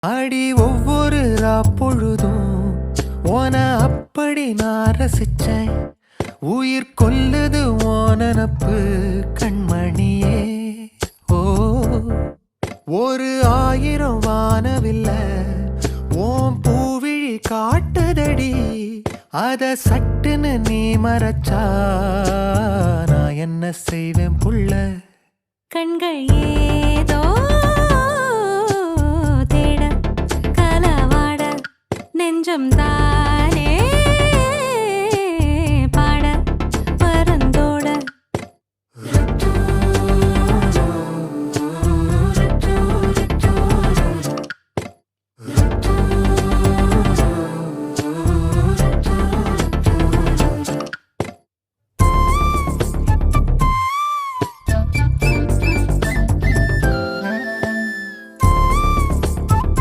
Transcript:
அடி ஒவ்வொரு பொழுதும் ஓன அப்படி நான் ரசிச்சேன். உயிர் கொல்லுது ஓனனப்பு கண்மணியே. ஓ ஒரு 1000 வானவில்ல ஓம் பூவிழி காட்டுதடி. அத சட்டுன்னு நீ மறைச்சா நான் என்ன செய்வேன் புள்ள. கண்கள் ஏதோ தேட கலவாட நெஞ்சம் தான்